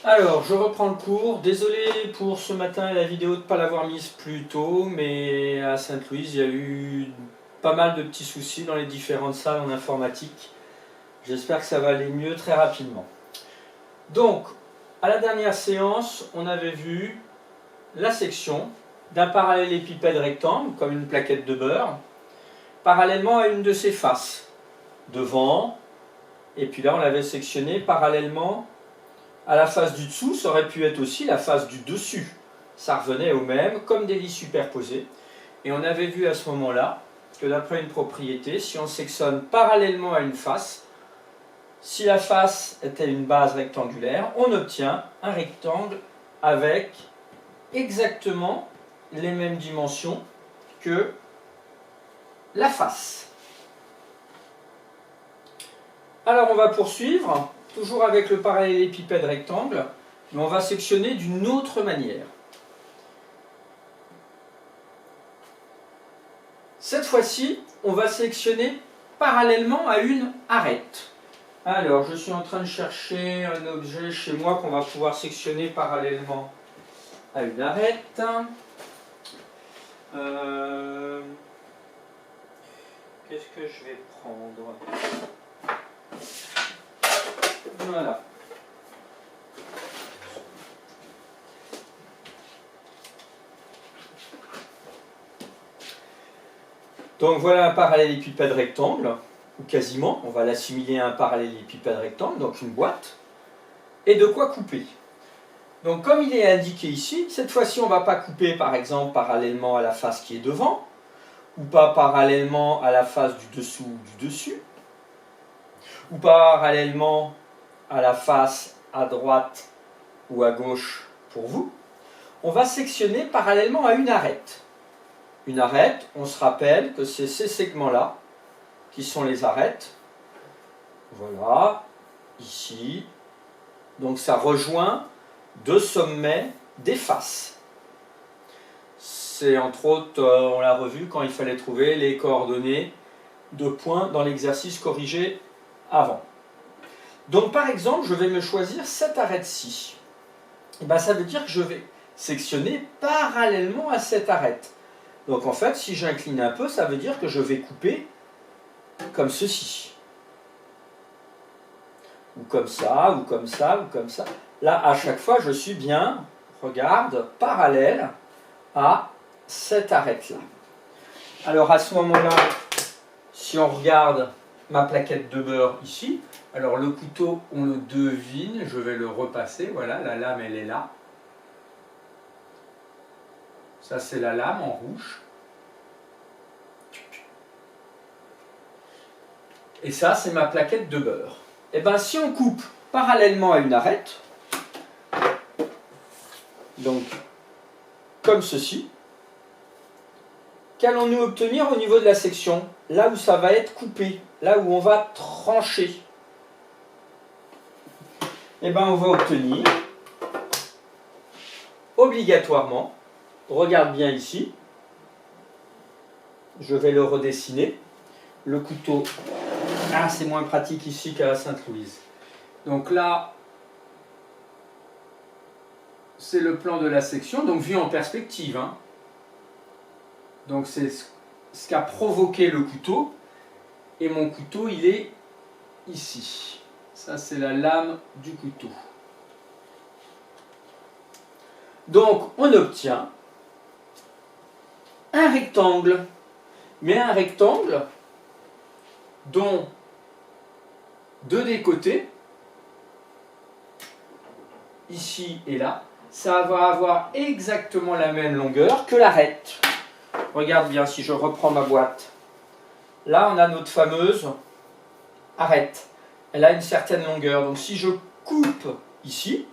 Alors, je reprends le cours. Désolé pour ce matin et la vidéo de ne pas l'avoir mise plus tôt, mais à Sainte-Louise, il y a eu pas mal de petits soucis dans les différentes salles en informatique. J'espère que ça va aller mieux très rapidement. Donc, à la dernière séance, on avait vu la section d'un parallélépipède rectangle, comme une plaquette de beurre, parallèlement à une de ses faces, devant, et puis là on l'avait sectionné parallèlement à la face du dessous, ça aurait pu être aussi la face du dessus. Ça revenait au même, comme des lits superposés. Et on avait vu à ce moment-là que d'après une propriété, si on sectionne parallèlement à une face, si la face était une base rectangulaire, on obtient un rectangle avec exactement les mêmes dimensions que la face. Alors on va poursuivre, toujours avec le parallélépipède rectangle, mais on va sectionner d'une autre manière. Cette fois-ci, on va sectionner parallèlement à une arête. Alors, je suis en train de chercher un objet chez moi qu'on va pouvoir sectionner parallèlement à une arête. Qu'est-ce que je vais prendre? Voilà. Donc voilà un parallélépipède rectangle, ou quasiment, on va l'assimiler à un parallélépipède rectangle, donc une boîte, et de quoi couper. Donc comme il est indiqué ici, cette fois-ci on ne va pas couper par exemple parallèlement à la face qui est devant, ou pas parallèlement à la face du dessous ou du dessus, ou parallèlement à la face à droite ou à gauche pour vous. On va sectionner parallèlement à une arête. Une arête, on se rappelle que c'est ces segments-là qui sont les arêtes. Voilà, ici. Donc ça rejoint deux sommets des faces. C'est entre autres, on l'a revu quand il fallait trouver les coordonnées de points dans l'exercice corrigé avant. Donc par exemple, je vais me choisir cette arête-ci. Et bien, ça veut dire que je vais sectionner parallèlement à cette arête. Donc en fait, si j'incline un peu, ça veut dire que je vais couper comme ceci. Ou comme ça, ou comme ça, ou comme ça. Là, à chaque fois, je suis bien, regarde, parallèle à cette arête-là. Alors à ce moment-là, si on regarde ma plaquette de beurre ici, alors le couteau, on le devine, je vais le repasser, voilà, la lame elle est là. Ça c'est la lame en rouge. Et ça c'est ma plaquette de beurre. Et bien si on coupe parallèlement à une arête, donc comme ceci, qu'allons-nous obtenir au niveau de la section? Là où ça va être coupé, là où on va trancher. Et bien on va obtenir obligatoirement, regarde bien ici, je vais le redessiner, le couteau, c'est moins pratique ici qu'à la Sainte-Louise. Donc là, c'est le plan de la section, donc vu en perspective. Donc c'est ce qu'a provoqué le couteau, et mon couteau il est ici. Ça c'est la lame du couteau. Donc on obtient un rectangle, mais un rectangle dont deux des côtés, ici et là, ça va avoir exactement la même longueur que l'arête. Regarde bien si je reprends ma boîte. Là on a notre fameuse arête. Elle a une certaine longueur, donc si je coupe ici,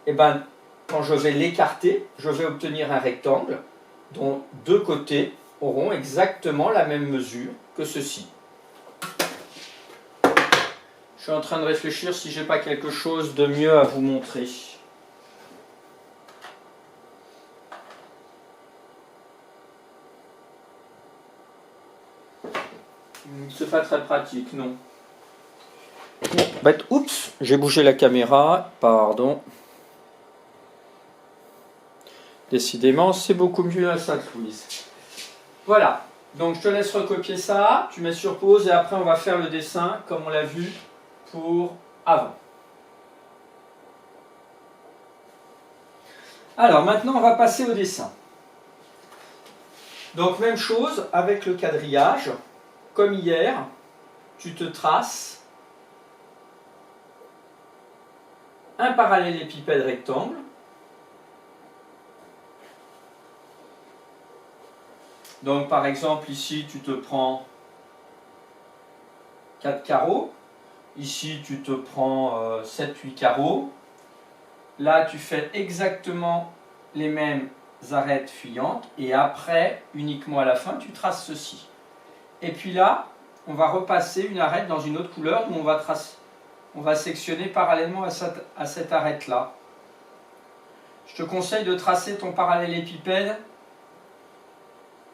et ben, quand je vais l'écarter, je vais obtenir un rectangle dont deux côtés auront exactement la même mesure que ceci. Je suis en train de réfléchir si j'ai pas quelque chose de mieux à vous montrer. C'est pas très pratique, non. Oups, j'ai bougé la caméra, pardon. Décidément, c'est beaucoup mieux à Sainte-Louise. Voilà, donc je te laisse recopier ça, tu mets sur pause et après on va faire le dessin comme on l'a vu pour avant. Alors maintenant on va passer au dessin. Donc même chose avec le quadrillage, comme hier, tu te traces un parallélépipède rectangle. Donc par exemple ici tu te prends 4 carreaux, ici tu te prends 7-8 carreaux, là tu fais exactement les mêmes arêtes fuyantes et après uniquement à la fin tu traces ceci. Et puis là on va repasser une arête dans une autre couleur où on va sectionner parallèlement à cette arête là. Je te conseille de tracer ton parallélépipède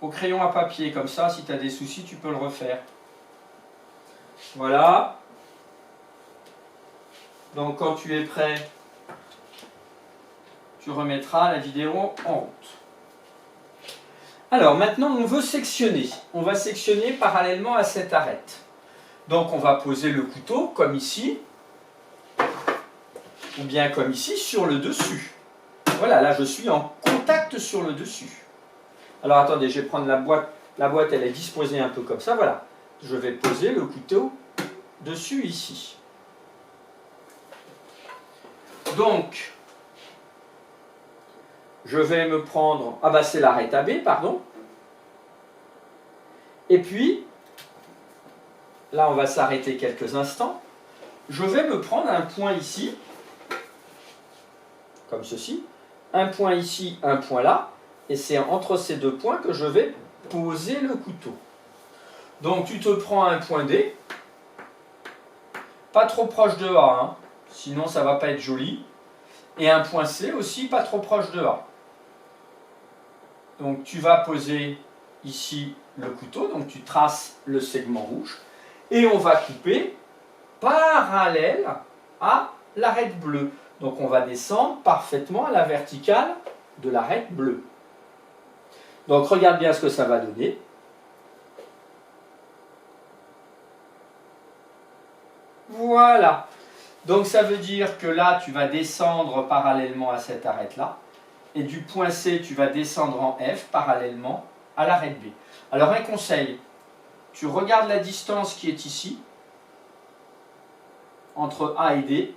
au crayon à papier, comme ça, si tu as des soucis, tu peux le refaire. Voilà. Donc quand tu es prêt, tu remettras la vidéo en route. Alors maintenant, on veut sectionner. On va sectionner parallèlement à cette arête. Donc on va poser le couteau, comme ici, ou bien comme ici, sur le dessus. Voilà, là je suis en contact sur le dessus. Alors attendez, je vais prendre la boîte. La boîte, elle est disposée un peu comme ça. Voilà. Je vais poser le couteau dessus ici. Donc, je vais me prendre... Ah bah c'est l'arête AB, pardon. Et puis, là on va s'arrêter quelques instants. Je vais me prendre un point ici, comme ceci. Un point ici, un point là. Et c'est entre ces deux points que je vais poser le couteau. Donc tu te prends un point D, pas trop proche de A, hein, sinon ça ne va pas être joli. Et un point C aussi, pas trop proche de A. Donc tu vas poser ici le couteau, donc tu traces le segment rouge. Et on va couper parallèle à l'arête bleue. Donc on va descendre parfaitement à la verticale de l'arête bleue. Donc regarde bien ce que ça va donner. Voilà. Donc ça veut dire que là, tu vas descendre parallèlement à cette arête-là. Et du point C, tu vas descendre en F parallèlement à l'arête B. Alors un conseil, tu regardes la distance qui est ici, entre A et D.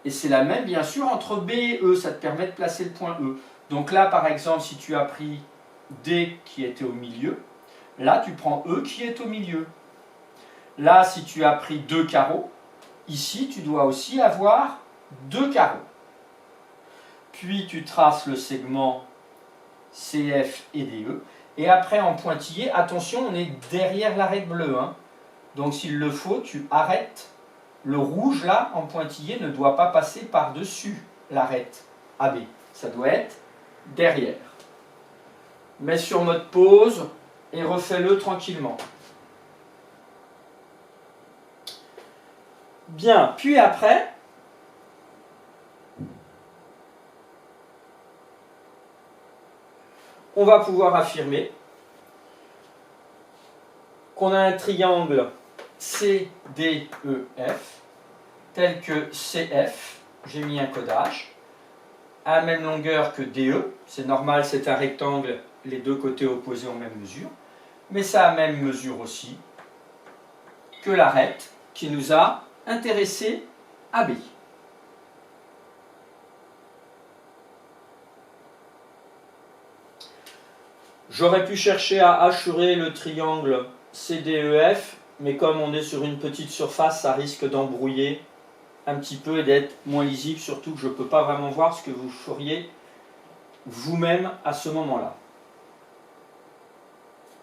Et c'est la même, bien sûr, entre B et E. Ça te permet de placer le point E. Donc là, par exemple, si tu as pris D qui était au milieu, là, tu prends E qui est au milieu. Là, si tu as pris 2 carreaux, ici, tu dois aussi avoir 2 carreaux. Puis, tu traces le segment CF et DE. Et après, en pointillé, attention, on est derrière l'arête bleue. Hein. Donc, s'il le faut, tu arrêtes. Le rouge, là, en pointillé, ne doit pas passer par-dessus l'arête AB. Ça doit être derrière. Mets sur mode pause et refais-le tranquillement. Bien, puis après, on va pouvoir affirmer qu'on a un triangle CDEF tel que CF, j'ai mis un codage, à la même longueur que DE, c'est normal, c'est un rectangle, les deux côtés opposés en même mesure, mais ça a la même mesure aussi que l'arête qui nous a intéressé AB. J'aurais pu chercher à hachurer le triangle CDEF, mais comme on est sur une petite surface, ça risque d'embrouiller un petit peu et d'être moins lisible, surtout que je ne peux pas vraiment voir ce que vous feriez vous-même à ce moment-là.